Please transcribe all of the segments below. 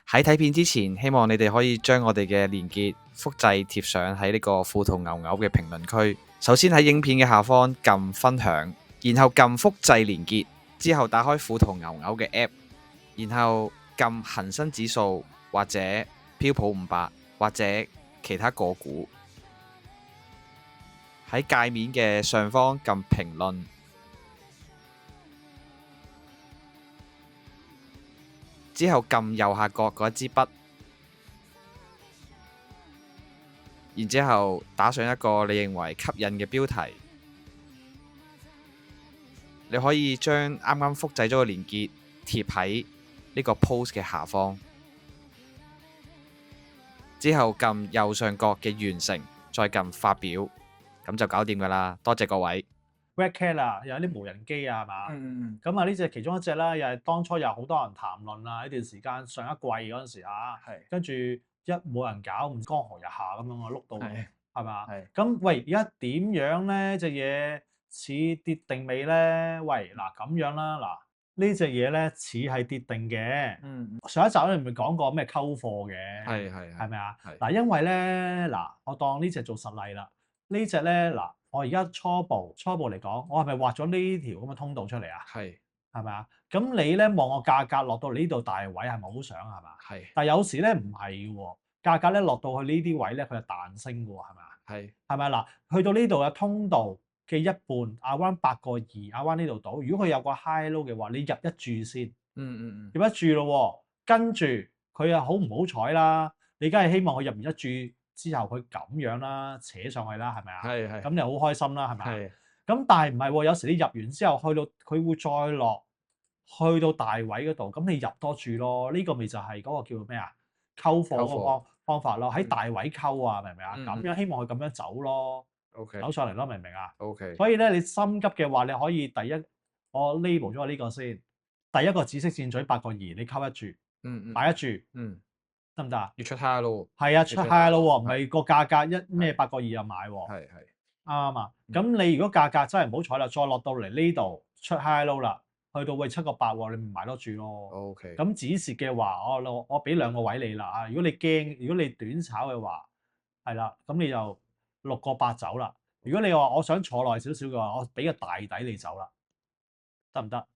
喺睇片之前，希望你哋可以將我哋嘅連結複製貼上喺呢個富途牛牛嘅評論區。首先喺影片嘅下方撳分享，然後撳複製連結，之後打開富途牛牛嘅 App， 然後撳恒生指數或者標普500或者其他個股。喺界面嘅上方撳評論，之後撳右下角嗰一支筆，然之後打上一個你認為吸引嘅標題。你可以將啱啱複製咗嘅連結貼喺呢個 post 嘅下方，之後撳右上角嘅完成，再撳發表，咁就搞掂㗎啦。多謝各位。Red Cat 啊，有啲無人機啊，係嘛？咁啊，呢隻其中一隻啦，又係當初有好多人談論啊，呢段時間上一季嗰陣時啊，跟住一冇人搞，唔江河日下咁樣啊，碌到係嘛？咁喂，而家點樣咧？隻嘢似跌定未咧？喂，嗱咁樣啦，嗱呢隻嘢咧似係跌定嘅。上一集咧，你咪講過咩溝貨嘅？係咪啊？嗱，因為咧嗱，我當呢隻做實例啦，呢隻咧嗱。我而家初步嚟講，我係咪畫咗呢條咁嘅通道出嚟啊？係咪啊？咁你咧望個價格落到呢度大位係咪好想係嘛？但係有時咧唔係喎，價格咧落到去呢啲位咧，佢係彈升嘅喎，係咪啊？係咪嗱？去到呢度嘅通道嘅一半，around 8.2，around 呢度到。如果佢有個 high low 嘅話，你入一注先，入一注咯喎，跟住佢又好唔好彩啦？你梗係希望佢入完一注之後佢咁樣啦，扯上去啦，係咪啊？咁你好開心啦，係咪啊？咁但係唔係喎？有時你入完之後，去到佢會再落，去到大位嗰度，咁你入多注咯。呢個咪就係嗰個叫咩啊？溝貨嗰個方法咯，喺大位溝啊，明唔明啊？咁樣希望佢咁樣走咯，走上嚟咯，明唔明啊？所以咧，你心急嘅話，你可以我 label 咗呢個先，第一個紫色箭嘴8.2，你溝一注，買一注，得唔得啊？要出 high 咯，係啊，出 high 咯喎，唔係個價格8.2就買喎，啱啊。咁你如果價格真係唔好彩啦，再落到嚟呢度出 high low 啦，去到7.8喎，你咪買多注咯。咁止蝕嘅話，我俾2個位你啦啊。如果你驚，如果你短炒嘅話，係啦，咁你就6.8走啦。如果你話我想坐耐少少嘅話，我俾個大底你走啦，得唔得？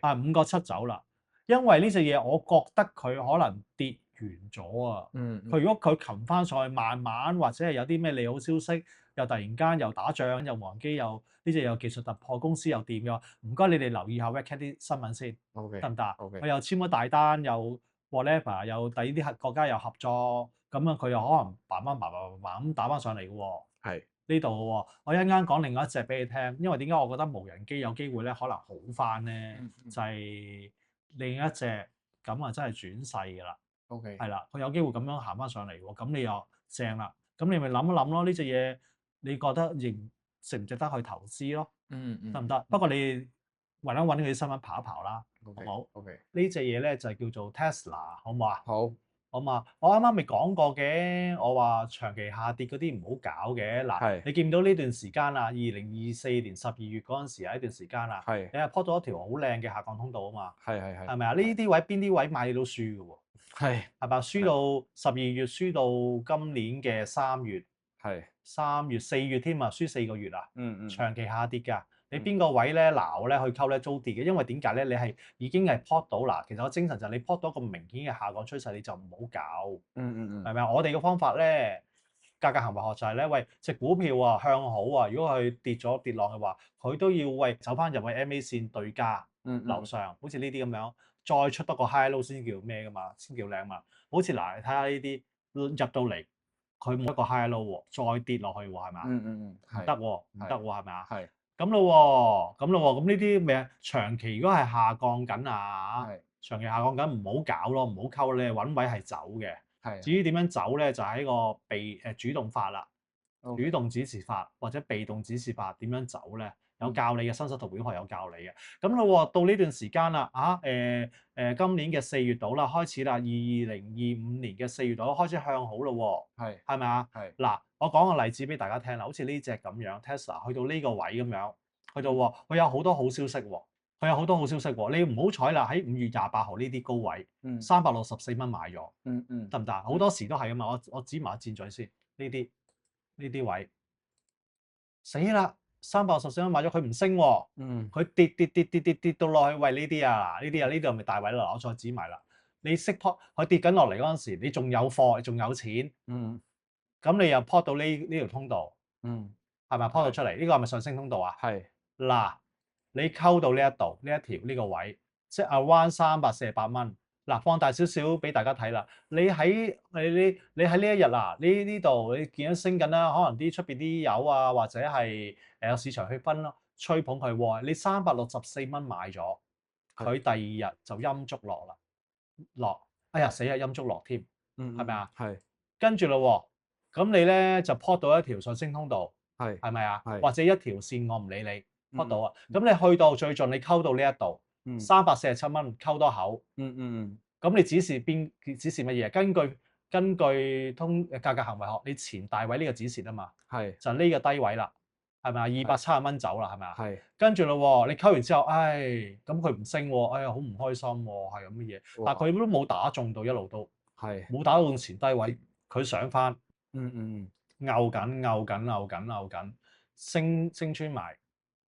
啊，5.7走啦，因為呢隻嘢我覺得佢可能跌完咗啊！佢如果佢擒翻上去，慢慢或者係有啲咩利好消息，又突然間又打仗，又無人機，又呢隻又技術突破，公司又掂嘅話，唔該你哋留意下 Red Cat 啲新聞先，得唔得啊？佢又簽咗大單，又 whatever，又第啲國家又合作，咁樣佢又可能慢咁打翻上嚟嘅喎。呢度喎，我一陣間講另外一隻俾你聽，因為點解我覺得無人機有機會咧可能好翻咧，就係另一隻咁啊，真係轉勢㗎啦。係啦，佢有機會咁樣行翻上嚟喎，咁你又正啦。咁你咪諗一諗咯，呢隻嘢你覺得值唔值得去投資咯？得唔得？不過你揾一揾佢啲新聞刨一刨啦，好唔好？呢隻嘢咧就係叫做 Tesla，好唔好啊？好嘛，我啱啱咪講過嘅，我話長期下跌嗰啲唔好搞嘅。嗱，你見到呢段時間啦，2024年12月嗰陣時係一段時間啦，你係 plot 咗一條好靚嘅下降通道啊嘛，係咪啊？呢啲位邊啲位買你都輸嘅喎，係咪？輸到12月，輸到今年嘅3月4月添啊，輸4個月啊，長期下跌㗎。你邊個位咧撈咧去溝咧租跌嘅？因為點解咧？你係已經係 plot 到嗱，其實個精神就係你 plot 到一個明顯嘅下降趨勢，你就唔好搞。係咪啊？我哋嘅方法咧，價格行為學就係咧，喂，隻股票啊向好啊，如果佢跌落嘅話，佢都要走翻入去 MA 線對家樓上，好似呢啲咁樣，再出多個 high low 先叫咩㗎嘛，先叫靚嘛。好似嗱，你睇下呢啲入到嚟，佢冇一個 high low 喎，再跌落去喎，係咪啊？唔得喎，係咪啊？咁咯喎，咁呢啲咩長期如果係下降緊啊，長期下降緊唔好搞咯，唔好溝咧，揾位係走嘅。至於點樣走咧，就係一個主動法啦，主動指示法或者被動指示法點樣走咧？有教你嘅，新手圖表學有教你嘅。咁咯喎，到呢段時間啦，今年嘅4月度啦，開始啦，2025年嘅4月度開始向好咯喎，係咪啊？嗱，我講個例子俾大家聽啦，好似呢隻咁樣 Tesla 去到呢個位咁樣，去到佢有好多好消息喎。佢有好多好消息喎。你唔好彩啦，喺5月28號呢啲高位，364蚊買咗，得唔得？好多時都係啊嘛。我指埋箭嘴先，呢啲位死啦，364蚊買咗，佢唔升喎，佢跌到落去，喂呢啲啊，呢啲係咪大位啦？我再指埋啦，你識 pot 佢跌緊落嚟嗰陣時，你仲有貨，仲有錢，咁你又 pot 到呢條通道，係咪 pot 到出嚟？呢個係咪上升通道啊？係嗱，你溝到呢一度呢一條呢個位，即係 around 348蚊。嗱，放大少少俾大家睇啦。你喺呢一日啊，呢度你見到升緊啦，可能啲出邊啲友啊，或者係有市場氣氛咯，吹捧佢喎。你364蚊買咗，佢第二日就陰燭落，哎呀死啊陰燭落添，係咪啊？係。跟住咯喎，咁你咧就 pot 到一條上升通道，係咪啊？或者一條線我唔理你 pot 到啊。咁你去到最盡，你溝到呢一度，347蚊溝多口。咁你指示乜嘢？根據價格行為學，你前大位呢個指示啊嘛，就呢個低位啦，係咪啊？270蚊走啦，係咪啊？跟住咯喎，你溝完之後，唉，咁佢唔升喎，哎呀好唔開心喎，係咁嘅嘢。但係佢都冇打中到一路都，冇打到前低位，佢上翻，拗緊，升穿埋，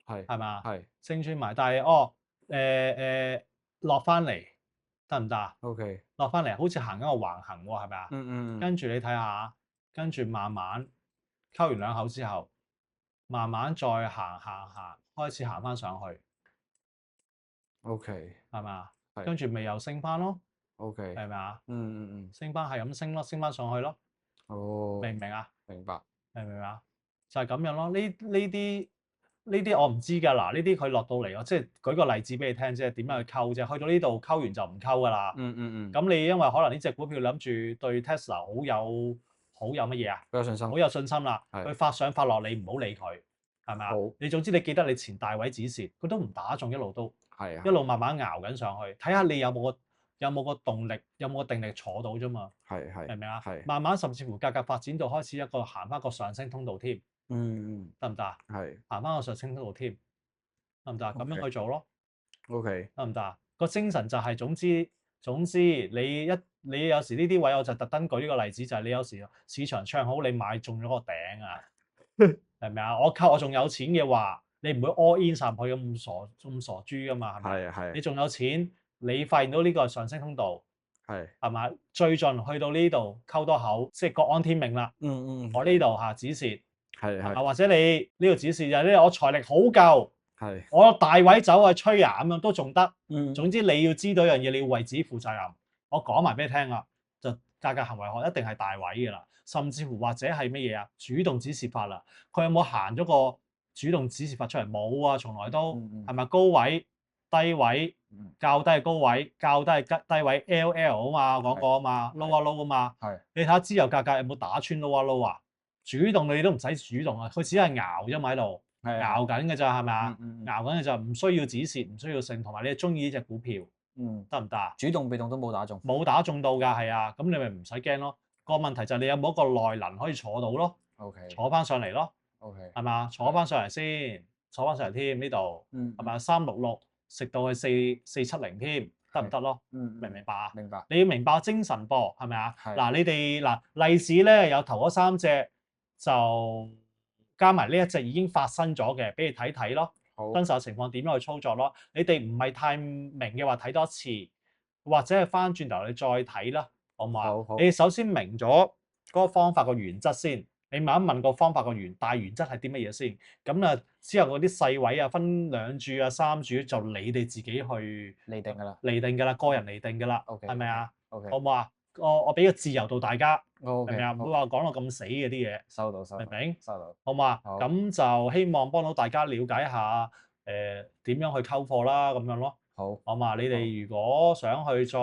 係嘛？升穿埋，但係落翻嚟。得唔得啊 OK，落翻嚟好似行一個橫行喎，係咪啊？跟住你睇下，跟住慢慢溝完兩口之後，慢慢再行，開始行翻上去。OK，係咪啊？跟住咪又升翻咯。OK，係咪啊？升翻係咁升咯，升翻上去咯。明唔明啊？明白。明唔明啊？就係咁樣咯。呢啲我唔知㗎。嗱，呢啲佢落到嚟，我即係舉個例子俾你聽啫。點樣去溝啫？去到呢度溝完就唔溝㗎啦。咁你因為可能呢隻股票諗住對 Tesla 好有乜嘢啊？好有信心。好有信心啦。係佢發上發落，你唔好理佢，係咪啊？好。你總之你記得你前大位指示，佢都唔打中，一路都一路慢慢熬緊上去，睇下你有冇個動力，有冇個定力坐到啫嘛。明唔明啊？慢慢甚至乎價格發展到開始行翻個上升通道添。得唔得啊？行翻個上升通道添，得唔得啊？咁樣去做咯。OK，得唔得啊？個精神就係總之你有時呢啲位我就特登舉呢個例子，就係你有時市場唱好，你買中咗個頂啊，係咪啊？我仲有錢嘅話，你唔會 all in 曬去咁傻豬噶嘛，係咪？你仲有錢，你發現到呢個上升通道，係咪？最盡去到呢度溝多口，即係各安天命啦。我呢度下指示。或者你呢個指示就係呢，我財力好夠，我大位走去吹啊，咁樣都仲得。總之你要知道一樣嘢，你要為自己負責任。我講埋俾你聽啦，就價格行為學一定係大位㗎啦，甚至乎或者係乜嘢啊？主動指示法啦，佢有冇行咗個主動指示法出嚟？冇啊，從來都係咪高位、低位、較低係高位、較低係低位 LL 啊嘛，我講過啊嘛，low 啊 low 啊嘛。你睇下資油價格有冇打穿 low 啊 low 啊？主動你都唔使主動啊，佢只係熬啫嘛喺度，熬緊嘅咋係咪啊？熬緊嘅就唔需要指示，唔需要升，同埋你係中意呢隻股票，得唔得啊？主動被動都冇打中。冇打中到㗎，係啊，咁你咪唔使驚咯。個問題就係你有冇一個內能可以坐到咯？坐翻上嚟咯。係咪啊？坐翻上嚟先，坐翻上嚟添呢度，係咪啊？366食到去470添，得唔得咯？明唔明白啊？明白。你要明白精神噃，係咪啊？嗱，你哋嗱例子咧有頭嗰3隻。就加埋呢一隻已經發生咗嘅，俾你睇睇咯。真實情況點樣去操作咯？你哋唔係太明嘅話，睇多次，或者係翻轉頭你再睇啦，好唔好啊？你首先明咗嗰個方法個原則先，你問一問個方法個大原則係啲乜嘢先。咁啊，之後嗰啲細位啊，分2注啊、3注，就你哋自己去釐定㗎啦，個人釐定㗎啦，係咪啊？好唔好啊？我俾個自由度大家，明唔明啊？唔會話講到咁死嘅啲嘢，收到，明唔明？收到，好嘛？咁就希望幫到大家了解下點樣去溝貨啦，咁樣咯。好嘛？你哋如果想去再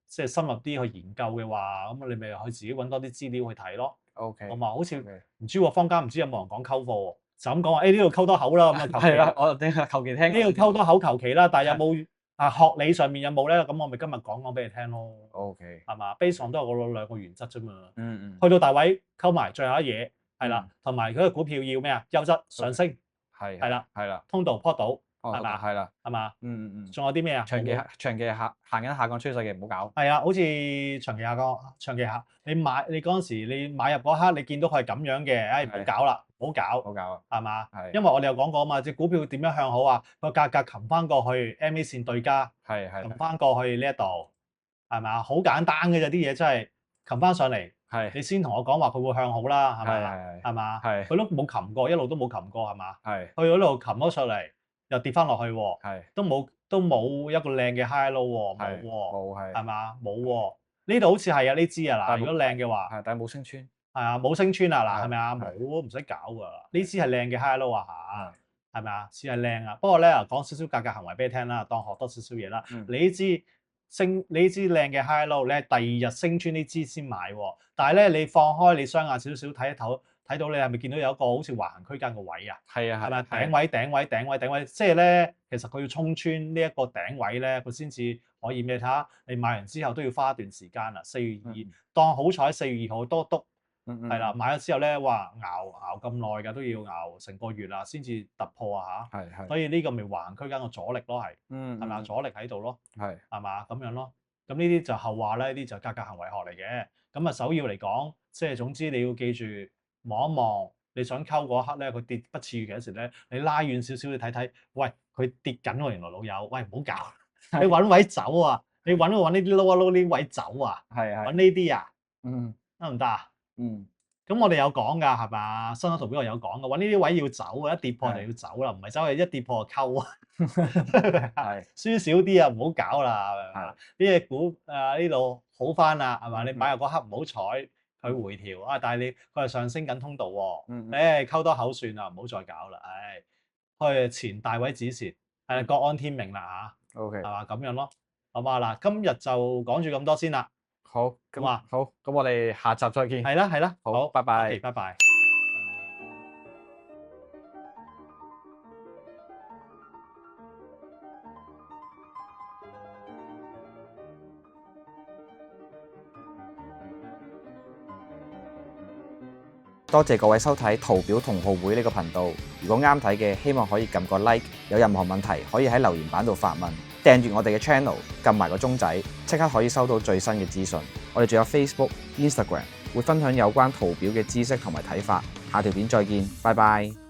即係深入啲去研究嘅話，咁你咪去自己揾多啲資料去睇咯。好嘛？好似唔知喎，坊間唔知有冇人講溝貨，就咁講話，呢度溝多口啦，咁啊求其。係啦，我求其聽。呢度溝多口求其啦，但係有冇？學理上面有冇咧？咁我咪今日講俾你聽咯。係嘛？base on 都係我2個原則啫嘛。去到大位溝埋，最後一嘢係啦，同埋嗰個股票要咩啊？優質上升係啦，通道 pot 到係嘛？係啦，係嘛？嗯。仲有啲咩啊？長期行緊下降趨勢嘅唔好搞。係啊，好似長期下，你嗰陣時你買入嗰刻，你見到佢係咁樣嘅，唔好搞啦，唔好搞，係嘛？因為我哋有講過啊嘛，隻股票點樣向好啊？個價格擒翻過去 MA 線對家，擒翻過去呢一度，係咪啊？好簡單嘅啫，啲嘢真係擒翻上嚟，你先同我講話佢會向好啦，係咪？係嘛？佢都冇擒過，一路都冇擒過，係嘛？去嗰度擒咗上嚟，又跌翻落去喎，都冇一個靚嘅 high low 喎，冇喎，係嘛？冇喎，呢度好似係啊，呢支啊嗱，如果靚嘅話，但係冇升穿，係啊，冇升穿啊嗱，係咪啊？冇，唔使搞㗎，呢支係靚嘅 high low 啊嚇，係咪啊？似係靚啊，不過咧講少少價格行為俾你聽啦，當學多少少嘢啦。你呢支靚嘅 high low，你係第二日升穿呢支先買喎，但係咧你放開你雙眼少少睇到你係咪見到有一個好似橫行區間嘅位啊？係啊，係咪頂位？即係咧，其實佢要衝穿呢一個頂位咧，佢先至可以咩？睇下你買完之後都要花一段時間啦。4月2，當好彩4月2號多篤，係啦，買咗之後咧，哇熬咁耐㗎，都要熬成個月啦，先至突破啊嚇。所以呢個咪橫行區間嘅阻力咯，係咪啊？阻力喺度咯，係嘛？咁樣咯。咁呢啲就後話啦，呢啲就價格行為學嚟嘅。咁啊，首要嚟講，即係總之你要記住。望一望，你想溝嗰刻咧，佢跌不似預期嗰時咧，你拉遠少少你睇睇，喂，佢跌緊喎，原來老友，喂，唔好搞，你揾位走啊，你揾呢啲撈呢啲位走啊，揾呢啲啊，得唔得啊？咁我哋有講㗎，係嘛？新圖表有講㗎，揾呢啲位要走啊，一跌破就要走啦，唔係走去一跌破就溝啊，輸少啲啊，唔好搞啦，呢隻股呢度好翻啦，係嘛？你買入嗰刻唔好彩。佢回調啊，但係佢係上升緊通道喎，溝多口算啦，唔好再搞啦，去前大位止蝕，係各安天命啦嚇，OK，係嘛咁樣咯，好嘛嗱，今日就講住咁多先啦，好，咁啊，好，咁我哋下集再見，係啦，好，拜拜，拜拜。多謝各位收睇圖表同好會呢個頻道。如果啱睇嘅，希望可以撳個 like。有任何問題可以喺留言板度發問。訂閱我哋嘅 channel， 撳埋個鐘仔，即刻可以收到最新嘅資訊。我哋仲有 Facebook、Instagram， 會分享有關圖表嘅知識同埋睇法。下條片再見，拜拜。